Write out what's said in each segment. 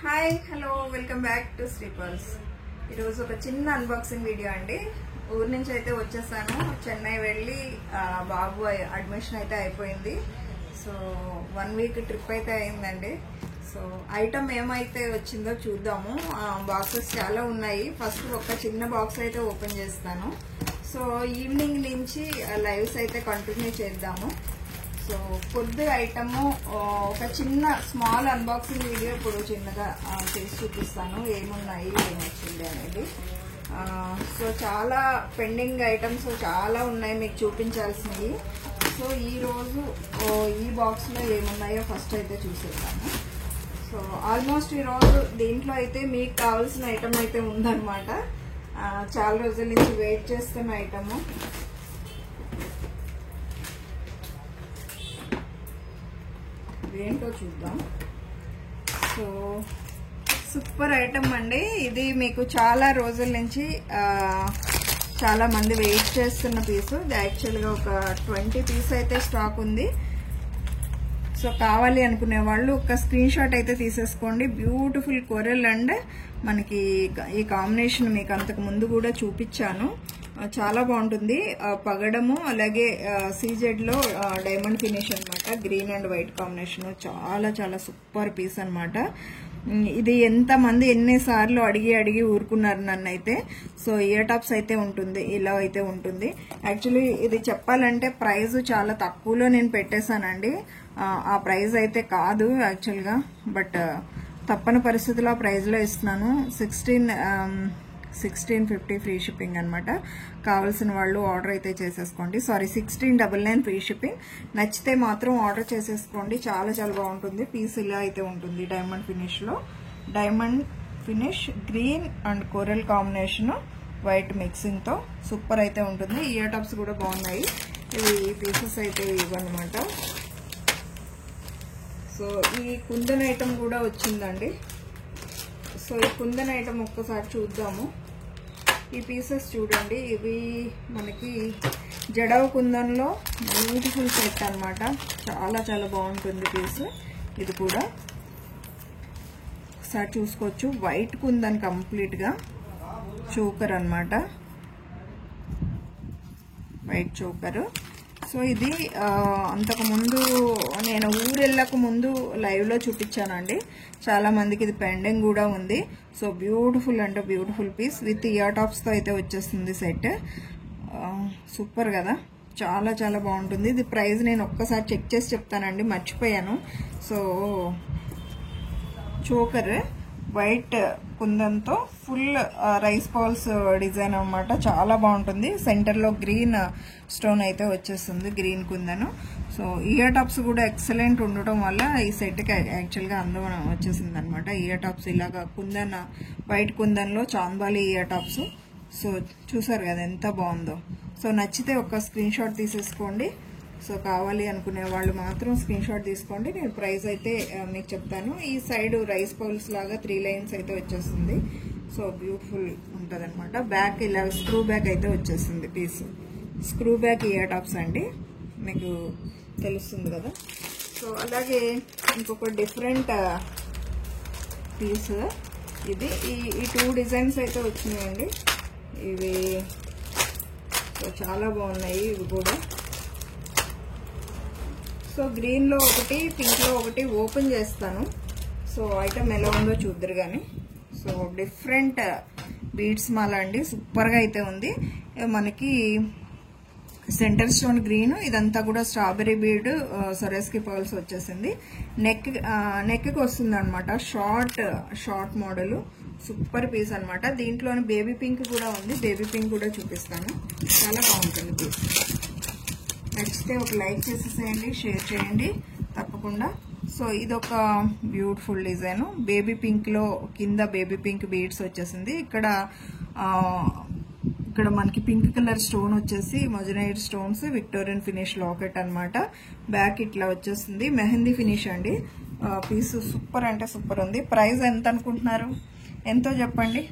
Hi hello welcome back to Sri Pearls. ఈరోజు ఒక చిన్న అన్బాక్సింగ్ వీడియో అండి. ఊరి నుంచి అయితే వచ్చేసాను. చెన్నై వెళ్ళి బాబు అడ్మిషన్ అయితే అయిపోయింది. సో 1 వీక్ ట్రిప్ అయితే అయిందండి. సో ఐటమ్ ఏమైతే వచ్చిందో చూద్దాము. బాక్సెస్ చాలా ఉన్నాయి. ఫస్ట్ ఒక చిన్న బాక్స్ అయితే ఓపెన్ చేస్తాను. సో ఈవినింగ్ నుంచి లైవ్స్ అయితే కంటిన్యూ చేద్దాము. సో ఫుడ్ ఐటమ్ ఒక చిన్న స్మాల్ అన్బాక్సింగ్ వీడియో ఇప్పుడు చిన్నగా చేసి చూపిస్తాను. ఏమున్నాయి ఏమొచ్చింది అనేది. సో చాలా పెండింగ్ ఐటమ్స్ చాలా ఉన్నాయి మీకు చూపించాల్సినవి. సో ఈరోజు ఈ బాక్స్లో ఏమున్నాయో ఫస్ట్ అయితే చూసేద్దాము. సో ఆల్మోస్ట్ ఈరోజు దీంట్లో అయితే మీకు కావాల్సిన ఐటమ్ అయితే ఉందన్నమాట. చాలా రోజుల నుంచి వెయిట్ చేస్తున్న ఐటము. ఏంటో చూద్దాం. సో సూపర్ ఐటమ్ అండి ఇది. మీకు చాలా రోజుల నుంచి చాలా మంది వెయిట్ చేస్తున్న పీసు. ఇది యాక్చువల్గా ఒక 20 పీస్ అయితే స్టాక్ ఉంది. సో కావాలి అనుకునే వాళ్ళు ఒక స్క్రీన్ షాట్ అయితే తీసేసుకోండి. బ్యూటిఫుల్ కొరెల్ అండ్ మనకి ఈ కాంబినేషన్ మీకు అంతకు ముందు కూడా చూపించాను. చాలా బాగుంటుంది. పగడము అలాగే సీజెడ్ లో డైమండ్ ఫినిష్ అనమాట. గ్రీన్ అండ్ వైట్ కాంబినేషన్ చాలా చాలా సూపర్ పీస్ అనమాట. ఇది ఎంతమంది ఎన్నిసార్లు అడిగి ఊరుకున్నారు నన్ను అయితే. సో ఇయర్ టాప్స్ అయితే ఉంటుంది, ఇలా అయితే ఉంటుంది. యాక్చువల్లీ ఇది చెప్పాలంటే ప్రైస్ చాలా తక్కువలో నేను పెట్టేశానండి. ఆ ప్రైస్ అయితే కాదు యాక్చువల్గా, బట్ తప్పని పరిస్థితుల్లో ఆ ప్రైస్లో ఇస్తున్నాను. 1650 ఫ్రీ షిప్పింగ్ అనమాట. కావాల్సిన వాళ్ళు ఆర్డర్ అయితే చేసేసుకోండి. Sorry 1699 free shipping. నచ్చితే మాత్రం ఆర్డర్ చేసేసుకోండి. చాలా చాలా బాగుంటుంది. పీస్ ఇలా అయితే ఉంటుంది. డైమండ్ ఫినిష్ లో, diamond finish green and coral combination white mixing తో సూపర్ అయితే ఉంటుంది. ఇయర్ టాప్స్ కూడా బాగున్నాయి. ఇవి పీసెస్ అయితే ఇవన్నమాట. సో ఈ కుందన్ ఐటమ్ కూడా వచ్చిందండి. సో ఈ కుందన్ ఐటమ్ ఒక్కసారి చూద్దాము. ఈ పీసెస్ చూడండి. ఇవి మనకి జడవ్ కుందన్లో బ్యూటిఫుల్ సెట్ అనమాట. చాలా చాలా బాగుంటుంది పీస్. ఇది కూడా ఒకసారి చూసుకోవచ్చు. వైట్ కుందన్ కంప్లీట్ గా చోకర్ అనమాట. White choker. సో ఇది అంతకుముందు నేను ఊరెళ్ళక ముందు లైవ్ లో చూపించానండి. చాలా మందికి ఇది పెండింగ్ కూడా ఉంది. సో బ్యూటిఫుల్ అంటే beautiful piece with ear tops తో అయితే వచ్చేస్తుంది సెట్. సూపర్ కదా, చాలా చాలా బాగుంటుంది. ఇది ప్రైస్ నేను ఒక్కసారి చెక్ చేసి చెప్తానండి, మర్చిపోయాను. సో చోకర్ వైట్ కుందంతో ఫుల్ రైస్ బాల్స్ డిజైన్ అనమాట. చాలా బాగుంటుంది. సెంటర్ లో గ్రీన్ స్టోన్ అయితే వచ్చేస్తుంది, green kundan. So ear tops కూడా ఎక్సలెంట్ ఉండటం వల్ల ఈ సెట్ కి యాక్చువల్ గా అందం వచ్చేసింది అనమాట. ఇయర్ టాప్స్ ఇలాగా కుందన్, వైట్ కుందన్ లో చాంబాలి ఇయర్ టాప్స్. సో చూసారు కదా ఎంత బాగుందో. సో నచ్చితే ఒక స్క్రీన్ షాట్ తీసేసుకోండి. సో కావాలి అనుకునే వాళ్ళు మాత్రం స్క్రీన్ షాట్ తీసుకోండి. నేను ప్రైస్ అయితే మీకు చెప్తాను. ఈ సైడ్ రైస్ బౌల్స్ లాగా 3 లైన్స్ అయితే వచ్చేస్తుంది. సో బ్యూటిఫుల్ ఉంటుంది అనమాట. బ్యాక్ ఇలా స్క్రూ బ్యాక్ అయితే వచ్చేస్తుంది piece. Screw back ear tops అండి, మీకు తెలుస్తుంది కదా. సో అలాగే ఇంకొక డిఫరెంట్ పీస్ ఇది. ఈ 2 డిజైన్స్ అయితే వచ్చినాయండి. ఇవి సో చాలా బాగున్నాయి ఇవి కూడా. సో గ్రీన్ లో ఒకటి, పింక్ లో ఒకటి ఓపెన్ చేస్తాను. సో ఐటమ్ ఎలా ఉందో చూద్దరు కానీ. సో డిఫరెంట్ బీడ్స్ మాల అండి, సూపర్ గా అయితే ఉంది. మనకి సెంటర్ స్టోన్ గ్రీన్, ఇదంతా కూడా స్ట్రాబెరీ బీడ్ సొరెస్కి పర్ల్స్ వచ్చేసింది. నెక్ కి వస్తుంది అనమాట. షార్ట్ మోడల్ సూపర్ పీస్ అనమాట. దీంట్లోని బేబీ పింక్ కూడా ఉంది. బేబీ పింక్ కూడా చూపిస్తాను. చాలా బాగుంటుంది పీస్. నచ్చితే ఒక లైక్ చేసేసేయండి, షేర్ చేయండి తప్పకుండా. సో ఇదొక బ్యూటిఫుల్ డిజైన్. బేబీ పింక్ లో కింద బేబీ పింక్ బీడ్స్ వచ్చేసింది. ఇక్కడ మనకి పింక్ కలర్ స్టోన్ వచ్చేసి moissanite stones, Victorian finish locket అనమాట. బ్యాక్ ఇట్లా వచ్చేస్తుంది. మెహందీ ఫినిష్ అండి. పీస్ సూపర్ అంటే సూపర్ ఉంది. ప్రైస్ ఎంత అనుకుంటున్నారు? ఎంతో చెప్పండి.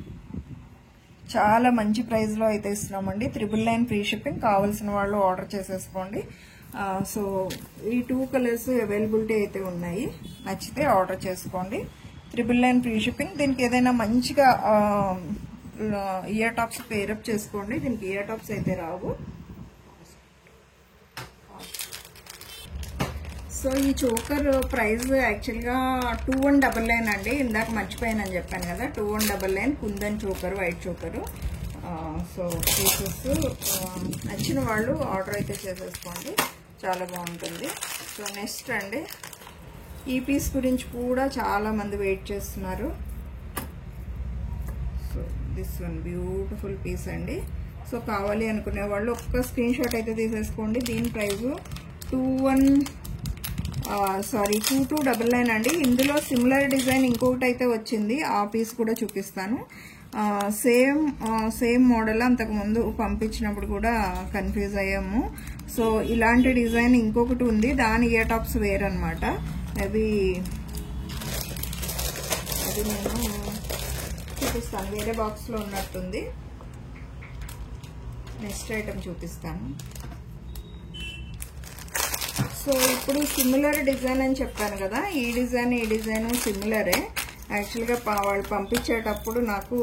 చాలా మంచి ప్రైస్ లో అయితే ఇస్తున్నామండి. 999 ఫ్రీ షిప్పింగ్. కావాల్సిన వాళ్ళు ఆర్డర్ చేసేసుకోండి. సో ఈ 2 కలర్స్ అవైలబిలిటీ అయితే ఉన్నాయి. నచ్చితే ఆర్డర్ చేసుకోండి. 999 ఫ్రీ షిప్పింగ్. దీనికి ఏదైనా మంచిగా ఇయర్ టాప్స్ పేరప్ చేసుకోండి. దీనికి ఇయర్ టాప్స్ అయితే రావు. సో ఈ చోకర్ ప్రైస్ యాక్చువల్గా 2199 అండి. ఇందాక మర్చిపోయానని చెప్పాను కదా, 2199 kundan choker, white choker. So pieces నచ్చిన వాళ్ళు ఆర్డర్ అయితే చేసేసుకోండి, చాలా బాగుంటుంది. సో నెక్స్ట్ అండి, ఈ పీస్ గురించి కూడా చాలా మంది వెయిట్ చేస్తున్నారు. So this one beautiful piece అండి. సో కావాలి అనుకునే వాళ్ళు ఒక్క స్క్రీన్ షాట్ అయితే తీసేసుకోండి. దీని ప్రైస్ 2299 అండి. ఇందులో సిమిలర్ డిజైన్ ఇంకొకటి అయితే వచ్చింది, ఆ పీస్ కూడా చూపిస్తాను. సేమ్ మోడల్ అంతకుముందు పంపించినప్పుడు కూడా కన్ఫ్యూజ్ అయ్యాము. సో ఇలాంటి డిజైన్ ఇంకొకటి ఉంది, దాని ఇయర్ టాప్స్ వేరనమాట. మేబీ అది నేను చూపిస్తాను, వేరే బాక్స్లో ఉన్నట్టుంది. నెక్స్ట్ ఐటమ్ చూపిస్తాను. సో ఇప్పుడు సిమిలర్ డిజైన్ అని చెప్పాను కదా, ఈ డిజైన్ సిమిలరే. యాక్చువల్గా వాళ్ళు పంపించేటప్పుడు నాకు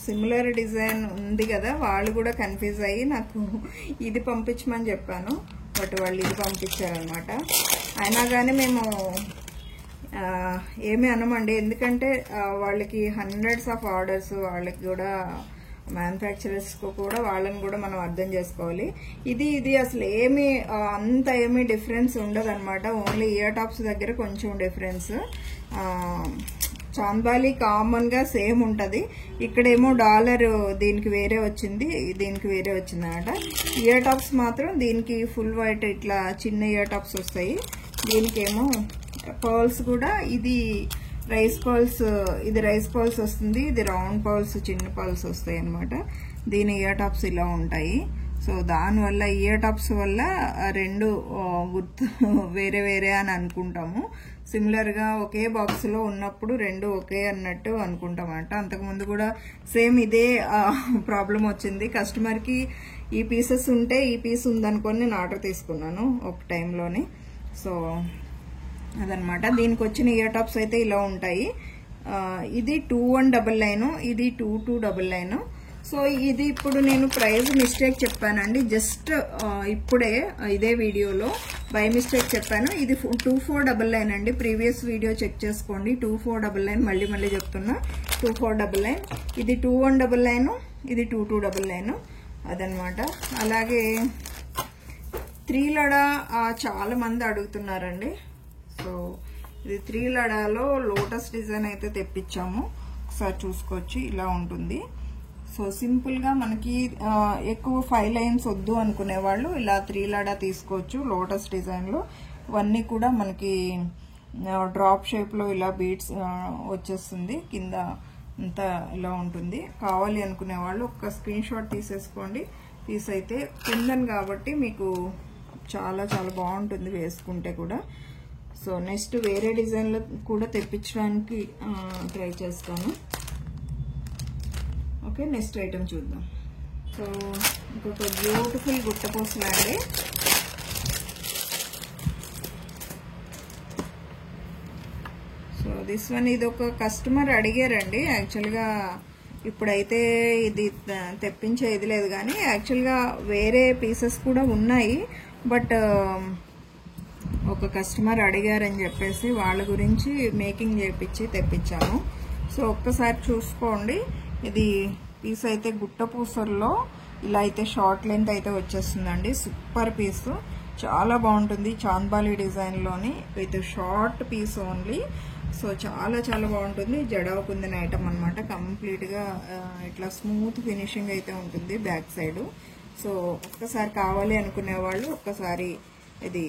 సిమిలర్ డిజైన్ ఉంది కదా, వాళ్ళు కూడా కన్ఫ్యూజ్ అయ్యి నాకు ఇది పంపించమని చెప్పాను, బట్ వాళ్ళు ఇది పంపించారనమాట. అయినా కానీ మేము ఏమీ అనమండి, ఎందుకంటే వాళ్ళకి హండ్రెడ్స్ ఆఫ్ ఆర్డర్స్, వాళ్ళకి కూడా మ్యానుఫ్యాక్చరర్స్ కూడా వాళ్ళని కూడా మనం అర్థం చేసుకోవాలి. ఇది అసలు అంత ఏమీ డిఫరెన్స్ ఉండదు అనమాట. ఓన్లీ ఇయర్ టాప్స్ దగ్గర కొంచెం డిఫరెన్స్. చాంబాలి కామన్ గా సేమ్ ఉంటది. ఇక్కడేమో డాలర్ దీనికి వేరే వచ్చింది, దీనికి వేరే వచ్చింది అనమాట. ఇయర్ టాప్స్ మాత్రం దీనికి ఫుల్ వైట్ ఇట్లా చిన్న ఇయర్ టాప్స్ వస్తాయి. దీనికేమో పర్ల్స్ కూడా ఇది రైస్ పర్ల్స్ వస్తుంది, ఇది రౌండ్ పర్ల్స్, చిన్న పర్ల్స్ వస్తాయి అనమాట. దీని ఇయర్ టాప్స్ ఇలా ఉంటాయి. సో దానివల్ల ఇయర్ టాప్స్ వల్ల రెండు గుర్తు వేరే వేరే అని అనుకుంటాము. సిమిలర్ గా ఒకే బాక్స్ లో ఉన్నప్పుడు రెండు ఒకే అన్నట్టు అనుకుంటామంట. అంతకుముందు కూడా సేమ్ ఇదే ప్రాబ్లం వచ్చింది. కస్టమర్ కి ఈ పీసెస్ ఉంటే ఈ పీస్ ఉందనుకొని నేను ఆర్డర్ తీసుకున్నాను ఒక టైంలోని. సో అదనమాట. దీనికి వచ్చిన ఇయర్ టాప్స్ అయితే ఇలా ఉంటాయి. ఇది 2199, ఇది 2299. సో ఇది ఇప్పుడు నేను ప్రైస్ మిస్టేక్ చెప్పానండి, జస్ట్ ఇప్పుడే ఇదే వీడియోలో బై మిస్టేక్ చెప్పాను. ఇది 2499 అండి. ప్రీవియస్ వీడియో చెక్ చేసుకోండి. 2499 మళ్ళీ చెప్తున్నా, 2499. ఇది 2199, ఇది 2299. అదనమాట. అలాగే 3 లడా చాలా మంది అడుగుతున్నారండి. సో ఇది 3 లడాలో లోటస్ డిజైన్ అయితే తెప్పించాము, ఒకసారి చూసుకోవచ్చు. ఇలా ఉంటుంది. సో సింపుల్ గా మనకి ఎక్కువ 5 లైన్స్ వద్దు అనుకునే వాళ్ళు ఇలా 3 లడా తీసుకోవచ్చు. లోటస్ డిజైన్ లో ఇవన్నీ కూడా మనకి డ్రాప్ షేప్ లో ఇలా బీడ్స్ వచ్చేస్తుంది, కింద అంతా ఇలా ఉంటుంది. కావాలి అనుకునే వాళ్ళు ఒక్క స్క్రీన్ షాట్ తీసేసుకోండి. పీస్ అయితే కుందన్ కాబట్టి మీకు చాలా చాలా బాగుంటుంది వేసుకుంటే కూడా. సో నెక్స్ట్ వేరే డిజైన్లో కూడా తెప్పించడానికి ట్రై చేస్తాను. ఓకే, నెక్స్ట్ ఐటమ్ చూద్దాం. సో ఇంకొక బ్యూటిఫుల్ గుట్టపూసలు అండి. సో దిస్ వన్, ఇది ఒక కస్టమర్ అడిగారండి. యాక్చువల్గా ఇప్పుడైతే ఇది తెప్పించే ఇది లేదు, కానీ యాక్చువల్గా వేరే పీసెస్ కూడా ఉన్నాయి. బట్ ఒక కస్టమర్ అడిగారని చెప్పేసి వాళ్ళ గురించి మేకింగ్ చేపించి తెప్పించాను. సో ఒక్కసారి చూసుకోండి. ఇది పీస్ అయితే గుట్టపూసల్లో ఇలా అయితే షార్ట్ లెంత్ అయితే వచ్చేస్తుందండి. సూపర్ పీస్, చాలా బాగుంటుంది. చాంద్బాలి డిజైన్లోని with short piece only. So చాలా చాలా బాగుంటుంది. జడావు కుందిన ఐటమ్ అనమాట. కంప్లీట్గా ఇట్లా స్మూత్ ఫినిషింగ్ అయితే ఉంటుంది బ్యాక్ సైడ్. సో ఒక్కసారి కావాలి అనుకునే వాళ్ళు ఒక్కసారి ఇది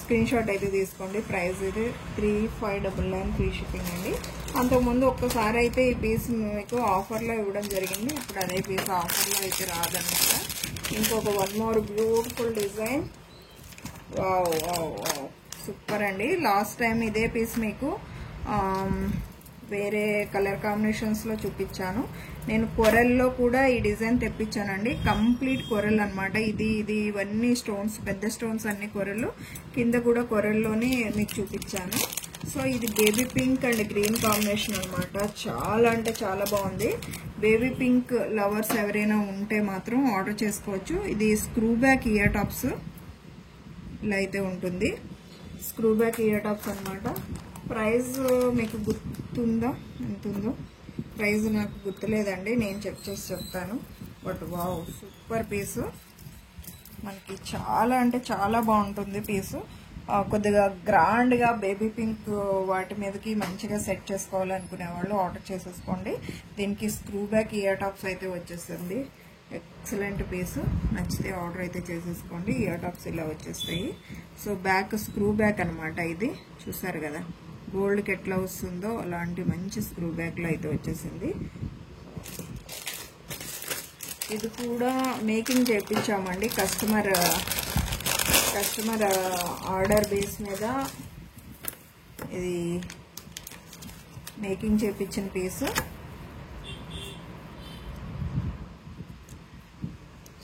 స్క్రీన్ షాట్ అయితే తీసుకోండి. ప్రైస్ ఇది 3599 ఫ్రీ షిప్పింగ్ అండి. అంతకుముందు ఒక్కసారి అయితే ఈ పీస్ మీకు ఆఫర్లో ఇవ్వడం జరిగింది. ఇప్పుడు అదే పీస్ ఆఫర్లో అయితే రాదన్నమాట. ఇంకొక one more beautiful design. Wow wow wow, super అండి. లాస్ట్ టైం ఇదే పీస్ మీకు వేరే కలర్ కాంబినేషన్స్ లో చూపించాను. నేను కొరల్లో కూడా ఈ డిజైన్ తెప్పించానండి. కంప్లీట్ కొరల్ అనమాట. ఇది ఇవన్నీ స్టోన్స్, పెద్ద స్టోన్స్ అన్ని కొరలు, కింద కూడా కొరల్లోనే మీకు చూపించాను. సో ఇది baby pink and green combination అనమాట. చాలా అంటే చాలా బాగుంది. బేబీ పింక్ లవర్స్ ఎవరైనా ఉంటే మాత్రం ఆర్డర్ చేసుకోవచ్చు. ఇది స్క్రూ బ్యాక్ ఇయర్ టాప్స్ ఇలా అయితే ఉంటుంది. స్క్రూ బ్యాక్ ఇయర్ టాప్స్ అనమాట. ప్రైస్ మీకు గుర్తుందా? ఎంత ఉందో ప్రైస్ నాకు గుర్తులేదండి, నేను చెక్ చేసి చెప్తాను. బట్ వావ్, సూపర్ పీసు. మనకి చాలా అంటే చాలా బాగుంటుంది పీసు. కొద్దిగా గ్రాండ్గా బేబీ పింక్ వాటి మీదకి మంచిగా సెట్ చేసుకోవాలనుకునే వాళ్ళు ఆర్డర్ చేసేసుకోండి. దీనికి స్క్రూ బ్యాక్ ఇయర్ టాప్స్ అయితే వచ్చేస్తుంది. ఎక్సలెంట్ పీసు. నచ్చితే ఆర్డర్ అయితే చేసేసుకోండి. ఇయర్ టాప్స్ ఇలా వచ్చేస్తాయి. సో బ్యాక్ స్క్రూ బ్యాక్ అనమాట. ఇది చూసారు కదా, గోల్డ్కి ఎట్లా వస్తుందో అలాంటి మంచి స్క్రూ బ్యాక్లో అయితే వచ్చేసింది. ఇది కూడా మేకింగ్ చేయించామండి. కస్టమర్ ఆర్డర్ బేస్ మీద ఇది మేకింగ్ చేయించిన పీస్.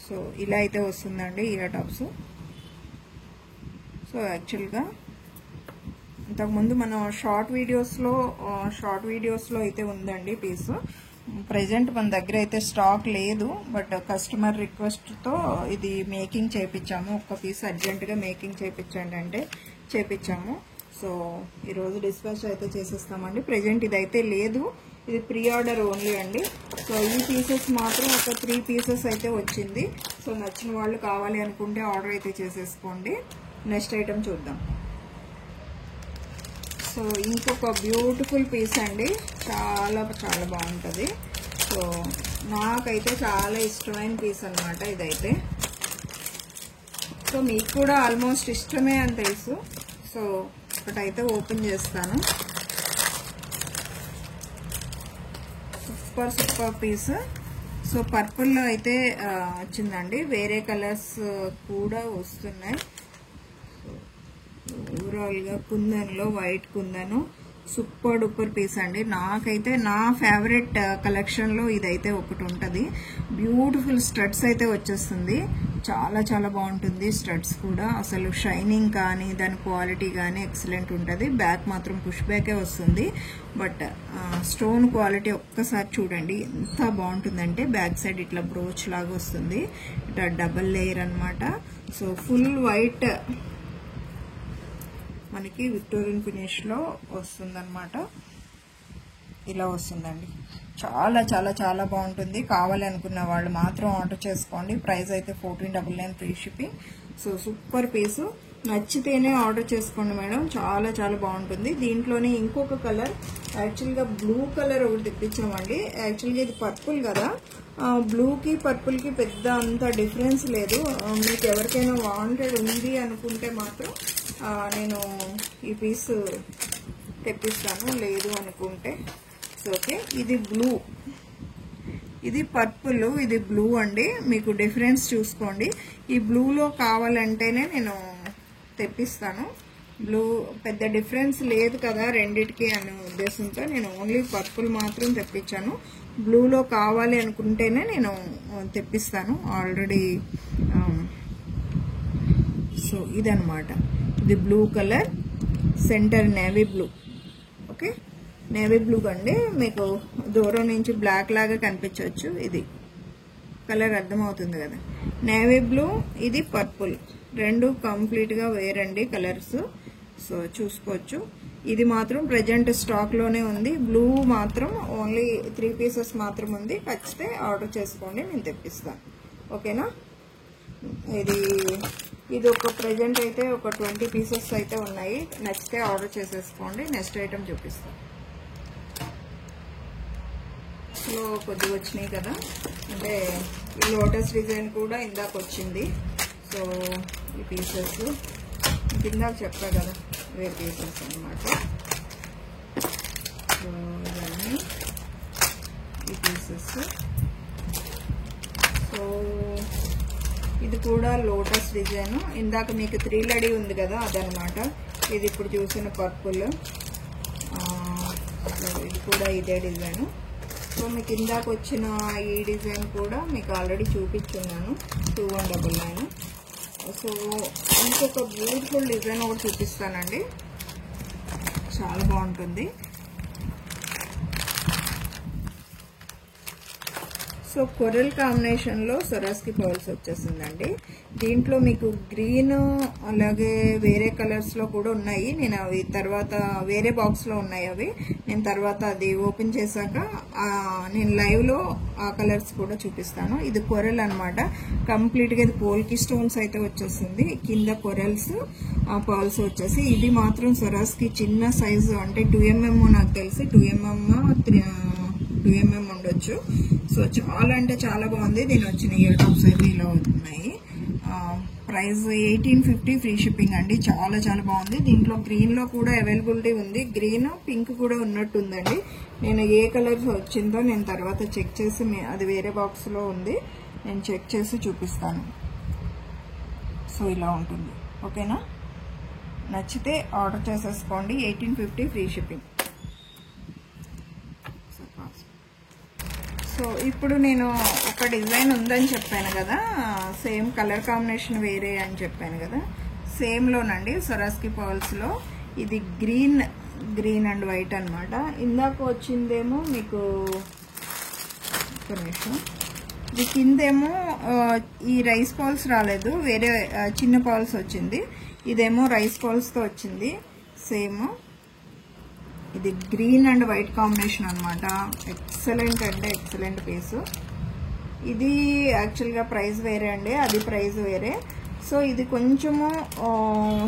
సో ఇలా అయితే వస్తుందండి ఇయర్ టాప్స్. సో యాక్చువల్గా ఇంతకుముందు మనం షార్ట్ వీడియోస్లో అయితే ఉందండి పీస్. ప్రెజెంట్ మన దగ్గర అయితే స్టాక్ లేదు. బట్ కస్టమర్ రిక్వెస్ట్తో ఇది మేకింగ్ చేయించాము. ఒక్క పీస్ అర్జెంటుగా మేకింగ్ చేయించండి అంటే చేయించాము. సో ఈరోజు డిస్పాచ్ అయితే చేసేస్తామండి. ప్రెజెంట్ ఇదైతే లేదు, ఇది ప్రీ ఆర్డర్ ఓన్లీ అండి. సో ఈ పీసెస్ మాత్రం ఒక 3 పీసెస్ అయితే వచ్చింది. సో నచ్చిన వాళ్ళు కావాలి అనుకుంటే ఆర్డర్ అయితే చేసేసుకోండి. నెక్స్ట్ ఐటమ్ చూద్దాం. సో ఇంకొక బ్యూటిఫుల్ పీస్ అండి, చాలా చాలా బాగుంటుంది. సో నాకైతే చాలా ఇష్టమైన పీస్ అనమాట ఇదైతే. సో మీకు కూడా ఆల్మోస్ట్ ఇష్టమే అని తెలుసు. సో ఒకటైతే ఓపెన్ చేస్తాను. Super piece. సో పర్పుల్లో అయితే వచ్చిందండి. వేరే కలర్స్ కూడా వస్తున్నాయి. ఓవరాల్గా కుందన్లో వైట్ కుందను సూపర్ డూపర్ పీస్ అండి. నాకైతే నా ఫేవరెట్ కలెక్షన్లో ఇదైతే ఒకటి ఉంటుంది. బ్యూటిఫుల్ స్టడ్స్ అయితే వచ్చేస్తుంది. చాలా చాలా బాగుంటుంది స్టడ్స్ కూడా. అసలు షైనింగ్ కానీ దాని క్వాలిటీ కానీ ఎక్సలెంట్ ఉంటుంది. బ్యాక్ మాత్రం పుష్ బ్యాకే వస్తుంది. బట్ స్టోన్ క్వాలిటీ ఒక్కసారి చూడండి ఎంత బాగుంటుందంటే, బ్యాక్ సైడ్ ఇట్లా బ్రోచ్ లాగా వస్తుంది. ఇట్లా డబల్ లేయర్ అనమాట. సో ఫుల్ వైట్ మనకి విక్టోరియన్ ఫినిష్లో వస్తుందన్నమాట. ఇలా వస్తుందండి. చాలా చాలా చాలా బాగుంటుంది. కావాలి అనుకున్న వాళ్ళు మాత్రం ఆర్డర్ చేసుకోండి. ప్రైస్ అయితే 1499 ఫ్రీ షిప్పింగ్. సో సూపర్ పీసు. నచ్చితేనే ఆర్డర్ చేసుకోండి మేడం. చాలా చాలా బాగుంటుంది. దీంట్లోనే ఇంకొక కలర్, యాక్చువల్గా బ్లూ కలర్ ఒకటి తెప్పించామండి. యాక్చువల్గా ఇది పర్పుల్ కదా, బ్లూకి పర్పుల్కి పెద్ద అంత డిఫరెన్స్ లేదు. మీకు ఎవరికైనా వాంటెడ్ ఉంది అనుకుంటే మాత్రం నేను ఈ పీస్ తెప్పిస్తాను, లేదు అనుకుంటే. సో ఓకే, ఇది బ్లూ, ఇది పర్పుల్, ఇది బ్లూ అండి. మీకు డిఫరెన్స్ చూసుకోండి. ఈ బ్లూలో కావాలంటేనే నేను తెప్పిస్తాను. బ్లూ పెద్ద డిఫరెన్స్ లేదు కదా రెండిటికి అనే ఉద్దేశంతో నేను ఓన్లీ పర్పుల్ మాత్రం తెప్పించాను. బ్లూలో కావాలి అనుకుంటేనే నేను తెప్పిస్తాను ఆల్రెడీ. సో ఇదనమాట, ఇది blue colour, centre navy blue. Okay, navy blue అండి. మీకు దూరం నుంచి బ్లాక్ లాగా కనిపించవచ్చు. ఇది కలర్ అర్థమవుతుంది కదా. నేవీ బ్లూ, ఇది పర్పుల్, రెండు కంప్లీట్గా వేరండి కలర్స్. సో చూసుకోవచ్చు. ఇది మాత్రం ప్రజెంట్ స్టాక్లోనే ఉంది. బ్లూ మాత్రం ఓన్లీ 3 పీసెస్ మాత్రం ఉంది. ఖచ్చితంగా ఆర్డర్ చేసుకోండి, నేను తెప్పిస్తాను. ఓకేనా. ఇది ఒక ప్రజెంట్ అయితే ఒక 20 పీసెస్ అయితే ఉన్నాయి. నచ్చితే ఆర్డర్ చేసేసుకోండి. నెక్స్ట్ ఐటమ్ చూపిస్తాను. లో కొద్దిగా వచ్చినాయి కదా, అంటే ఈ లోటస్ డిజైన్ కూడా ఇందాక వచ్చింది. సో ఈ పీసెస్ ఇందాక చెప్పా కదా, వేరే పీసెస్ అనమాట. సో ఇవన్నీ ఈ పీసెస్. సో ఇది కూడా లోటస్ డిజైన్. ఇందాక మీకు 3 లడీ ఉంది కదా, అదనమాట. ఇది ఇప్పుడు చూసిన పర్పుల్. ఇది కూడా ఇదే డిజైన్. సో మీకు ఇందాక వచ్చిన ఈ డిజైన్ కూడా మీకు ఆల్రెడీ చూపించున్నాను, 2199. సో ఇంకొక బ్యూటిఫుల్ డిజైన్ ఒకటి చూపిస్తానండి. చాలా బాగుంటుంది. సో కొరల్ కాంబినేషన్లో సొరాస్కి పర్ల్స్ వచ్చేసిందండి. దీంట్లో మీకు గ్రీన్ అలాగే వేరే కలర్స్లో కూడా ఉన్నాయి. నేను అవి తర్వాత వేరే బాక్స్లో ఉన్నాయి. అవి నేను తర్వాత అది ఓపెన్ చేశాక నేను లైవ్లో ఆ కలర్స్ కూడా చూపిస్తాను. ఇది కొరల్ అనమాట. కంప్లీట్గా ఇది పోల్కి స్టోన్స్ అయితే వచ్చేస్తుంది. కింద కొరల్స్ పర్ల్స్ వచ్చేసి ఇది మాత్రం సొరాస్కి చిన్న సైజు అంటే 2mm నాకు తెలిసి 2mm ఉండొచ్చు. సో చాలా అంటే చాలా బాగుంది. దీని వచ్చిన ఇయర్ టాప్స్ అయితే ఇలా ఉన్నాయి. ప్రైస్ 1850 ఫ్రీ షిప్పింగ్ అండి. చాలా చాలా బాగుంది. దీంట్లో గ్రీన్లో కూడా అవైలబిలిటీ ఉంది. గ్రీన్ పింక్ కూడా ఉన్నట్టు ఉందండి. నేను ఏ కలర్ వచ్చిందో నేను తర్వాత చెక్ చేసి అది వేరే బాక్స్లో ఉంది, నేను చెక్ చేసి చూపిస్తాను. సో ఇలా ఉంటుంది. ఓకేనా? నచ్చితే ఆర్డర్ చేసేసుకోండి. 1850 ఫ్రీ షిప్పింగ్. సో ఇప్పుడు నేను ఒక డిజైన్ ఉందని చెప్పాను కదా, సేమ్ కలర్ కాంబినేషన్ వేరే అని చెప్పాను కదా, సేమ్లోనండి సొరాస్కి పర్ల్స్లో ఇది గ్రీన్ అండ్ వైట్ అనమాట. ఇందాక వచ్చిందేమో మీకు ఒక నిమిషం, ఇది కిందేమో ఈ రైస్ పర్ల్స్ రాలేదు, వేరే చిన్న పర్ల్స్ వచ్చింది. ఇదేమో రైస్ పర్ల్స్తో వచ్చింది సేమ్. ఇది గ్రీన్ అండ్ వైట్ కాంబినేషన్ అనమాట. ఎక్సలెంట్ అంటే ఎక్సలెంట్ పీసు. ఇది యాక్చువల్గా ప్రైస్ వేరే అండి, అది ప్రైస్ వేరే. సో ఇది కొంచెము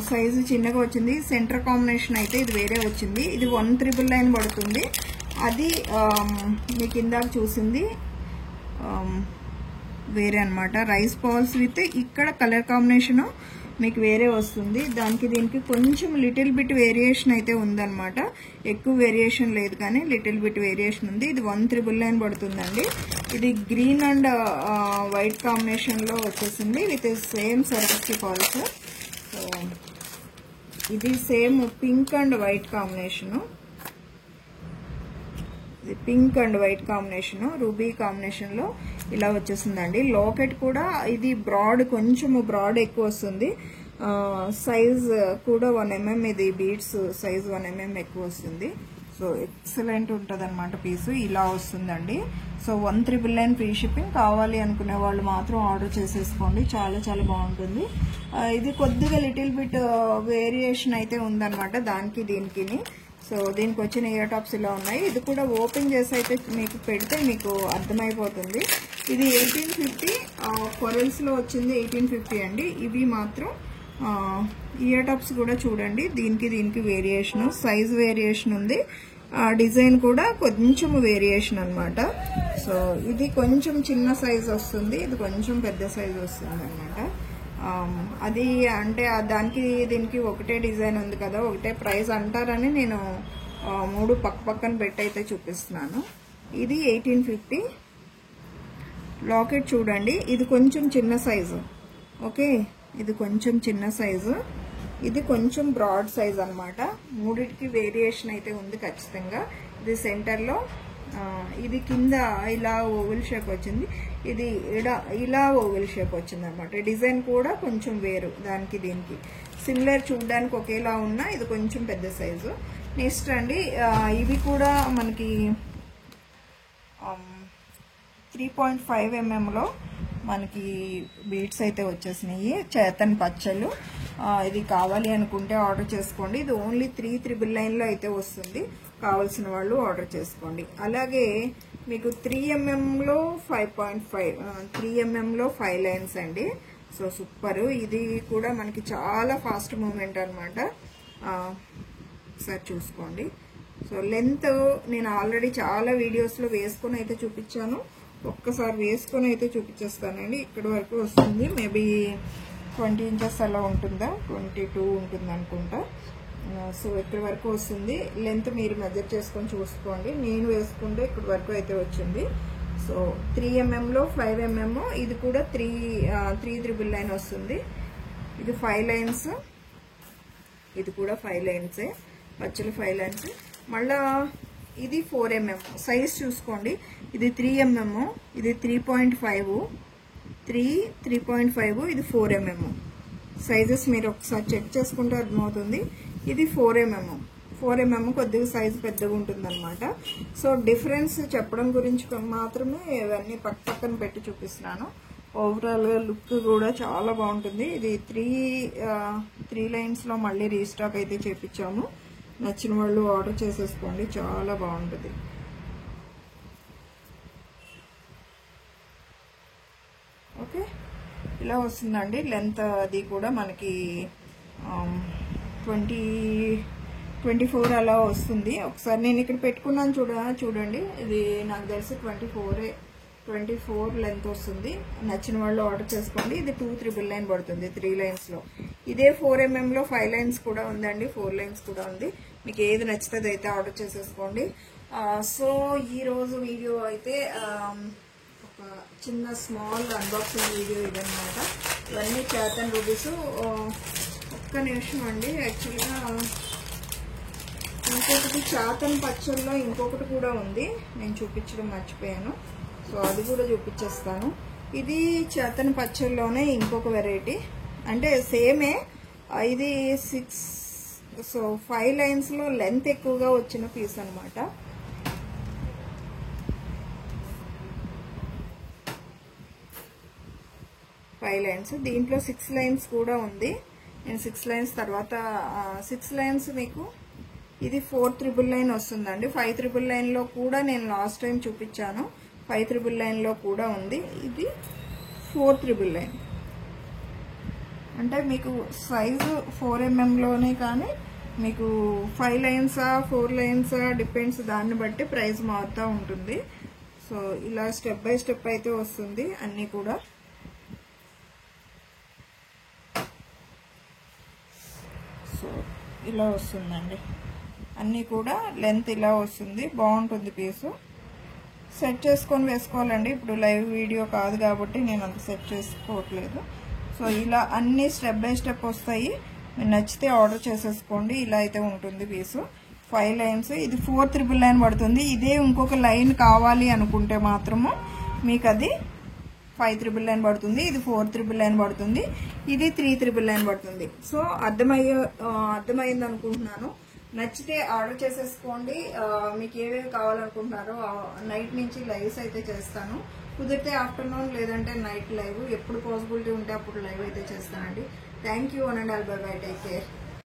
సైజు చిన్నగా వచ్చింది. సెంటర్ కాంబినేషన్ అయితే ఇది వేరే వచ్చింది. ఇది 1999 పడుతుంది. అది మీకు ఇందాక చూసింది వేరే అనమాట. రైస్ పర్ల్స్ విత్ ఇక్కడ కలర్ కాంబినేషను మీకు వేరే వస్తుంది. దానికి దీనికి కొంచెం లిటిల్ బిట్ వేరియేషన్ అయితే ఉందన్నమాట. ఎక్కువ వేరియేషన్ లేదు కానీ లిటిల్ బిట్ వేరియేషన్ ఉంది. ఇది 1999 పడుతుందండి. ఇది గ్రీన్ అండ్ వైట్ కాంబినేషన్లో వచ్చేసింది with same Swarovski pearls. So ఇది same pink and white combination. ఇది pink and white combination, ruby కాంబినేషన్లో ఇలా వచ్చేసిందండి. లాకెట్ కూడా ఇది బ్రాడ్, కొంచెము బ్రాడ్ ఎక్కువ వస్తుంది. సైజ్ కూడా 1mm, ఇది బీడ్స్ సైజ్ 1mm ఎక్కువ వస్తుంది. సో ఎక్సలెంట్ ఉంటుంది అనమాట పీసు. ఇలా వస్తుందండి. So 1999 free shipping. కావాలి అనుకునే వాళ్ళు మాత్రం ఆర్డర్ చేసేసుకోండి. చాలా చాలా బాగుంటుంది. ఇది కొద్దిగా లిటిల్ బిట్ వేరియేషన్ అయితే ఉందన్నమాట దానికి దీనికి. సో దీనికి వచ్చిన ఇయర్ టాప్స్ ఇలా ఉన్నాయి. ఇది కూడా ఓపెన్ చేసి అయితే మీకు పెడితే మీకు అర్థమైపోతుంది. ఇది 1850, కొరల్స్లో వచ్చింది 1850 అండి. ఇవి మాత్రం ఇయర్ టాప్స్ కూడా చూడండి, దీనికి వేరియేషన్, సైజ్ వేరియేషన్ ఉంది. డిజైన్ కూడా కొంచెం వేరియేషన్ అనమాట. సో ఇది కొంచెం చిన్న సైజ్ వస్తుంది, ఇది కొంచెం పెద్ద సైజ్ వస్తుంది అనమాట. అది అంటే దానికి దీనికి ఒకటే డిజైన్ ఉంది కదా, ఒకటే ప్రైస్ అంటారని నేను 3 పక్కన పెట్టి అయితే చూపిస్తున్నాను. ఇది 1850. లాకెట్ చూడండి, ఇది కొంచెం చిన్న సైజు. ఓకే, ఇది కొంచెం చిన్న సైజు, ఇది కొంచెం బ్రాడ్ సైజ్ అనమాట. మూడిటికి వేరియేషన్ అయితే ఉంది ఖచ్చితంగా. ఇది సెంటర్లో, ఇది కింద ఇలా ఓవెల్ షేప్ వచ్చింది, ఇది ఇలా ఓవెల్ షేప్ వచ్చింది అనమాట. డిజైన్ కూడా కొంచెం వేరు, దానికి దీనికి సిమిలర్, చూడడానికి ఒకేలా ఉన్నా ఇది కొంచెం పెద్ద సైజు. నెక్స్ట్ అండి, ఇవి కూడా మనకి 3.5 mm మనకి బీడ్స్ అయితే వచ్చేసినాయి, చేతన్ పచ్చలు. ఇది కావాలి అనుకుంటే ఆర్డర్ చేసుకోండి. ఇది ఓన్లీ 399లో అయితే వస్తుంది. కావాల్సిన వాళ్ళు ఆర్డర్ చేసుకోండి. అలాగే మీకు 3mm 5.5, 3mm 5 లైన్స్ అండి. So super. ఇది కూడా మనకి చాలా ఫాస్ట్ మూమెంట్ అనమాట. ఒకసారి చూసుకోండి. సో లెంత్ నేను ఆల్రెడీ చాలా వీడియోస్లో వేసుకొని అయితే చూపించాను. ఒక్కసారి వేసుకొని అయితే చూపించేస్తానండి. ఇక్కడి వరకు వస్తుంది. మేబీ 20 ఇంచెస్ అలా ఉంటుందా, 22 ఉంటుంది అనుకుంటా. సో ఇక్కడి వరకు వస్తుంది. లెంత్ మీరు మెజర్ చేసుకొని చూసుకోండి. నేను వేసుకుంటే ఇక్కడి వరకు అయితే వచ్చింది. So 3mm 5 mm. ఇది కూడా 399 వస్తుంది. ఇది 5 లైన్స్, ఇది కూడా 5 లైన్సే, పచ్చలు 5 లైన్స్. మళ్ళా ఇది 4mm. సైజ్ చూసుకోండి. ఇది 3mm, ఇది 3.5, 3.5, ఇది 4mm. సైజెస్ మీరు ఒకసారి చెక్ చేసుకుంటే అర్థమవుతుంది. ఇది 4mm. 4mm కొద్దిగా సైజు పెద్దగా ఉంటుందన్నమాట. సో డిఫరెన్స్ చెప్పడం గురించి మాత్రమే ఇవన్నీ పక్కన పెట్టి చూపిస్తున్నాను. ఓవరాల్గా లుక్ కూడా చాలా బాగుంటుంది. ఇది 3 లైన్స్లో మళ్ళీ రీస్టాక్ అయితే చేపించాము. నచ్చిన వాళ్ళు ఆర్డర్ చేసేసుకోండి, చాలా బాగుంటుంది. ఓకే, ఇలా వస్తుందండి. లెంత్ అది కూడా మనకి 24 అలా వస్తుంది. ఒకసారి నేను ఇక్కడ పెట్టుకున్నాను చూడండి. ఇది నాకు తెలిసి 24 లెంత్ వస్తుంది. నచ్చిన వాళ్ళు ఆర్డర్ చేసుకోండి. ఇది 2,999 పడుతుంది 3 లైన్స్లో. ఇదే 4mm లో 5 లైన్స్ కూడా ఉందండి, 4 లైన్స్ కూడా ఉంది. మీకు ఏది నచ్చుతుంది అయితే ఆర్డర్ చేసేసుకోండి. సో ఈరోజు వీడియో అయితే ఒక చిన్న స్మాల్ అన్బాక్సింగ్ వీడియో ఇదన్నమాట. ఇవన్నీ చేతన్ రూబీస్. ఒక్క నిమిషం అండి, యాక్చువల్గా ఇంకొకటి చేతన్ పచ్చల్లో ఇంకొకటి కూడా ఉంది, నేను చూపించడం మర్చిపోయాను. సో అది కూడా చూపించేస్తాను. ఇది చేతన్ పచ్చల్లోనే ఇంకొక వెరైటీ, అంటే సేమే. ఇది 5 లైన్స్లో లెంత్ ఎక్కువగా వచ్చిన పీస్ అనమాట. ఫైవ్ లైన్స్, దీంట్లో 6 లైన్స్ కూడా ఉంది. నేను 6 లైన్స్ తర్వాత 6 లైన్స్ మీకు ఇది 4,999 వస్తుందండి. 5,999లో కూడా నేను లాస్ట్ టైం చూపించాను. 5,999లో కూడా ఉంది. ఇది 4,999. అంటే మీకు సైజు 4mmలోనే, కానీ మీకు 5 లైన్సా 4 లైన్సా డిపెండ్స్, దాన్ని బట్టి ప్రైస్ మారుతూ ఉంటుంది. సో ఇలా స్టెప్ బై స్టెప్ అయితే వస్తుంది అన్నీ కూడా. సో ఇలా వస్తుందండి అన్నీ కూడా. లెంత్ ఇలా వస్తుంది, బాగుంటుంది పీసు. సెట్ చేసుకొని వేసుకోవాలండి. ఇప్పుడు లైవ్ వీడియో కాదు కాబట్టి నేను అంత సెట్ చేసుకోవట్లేదు. సో ఇలా అన్నీ స్టెప్ బై స్టెప్ వస్తాయి. మీరు నచ్చితే ఆర్డర్ చేసేసుకోండి. ఇలా అయితే ఉంటుంది పీసు. 5 లైన్స్. ఇది 4,999 పడుతుంది. ఇదే ఇంకొక లైన్ కావాలి అనుకుంటే మాత్రము మీకు అది 5,999 పడుతుంది. ఇది 4,999 పడుతుంది. ఇది 3,999 పడుతుంది. సో అర్థమైంది అనుకుంటున్నాను. నచ్చితే ఆర్డర్ చేసేసుకోండి. మీకు ఏవేవి కావాలనుకుంటున్నారో నైట్ నుంచి లైవ్స్ అయితే చేస్తాను. కుదిరితే ఆఫ్టర్నూన్ లేదంటే నైట్ లైవ్, ఎప్పుడు పాసిబిలిటీ ఉంటే అప్పుడు లైవ్ అయితే చేస్తానండి. Thank you. One and all, by by, take care.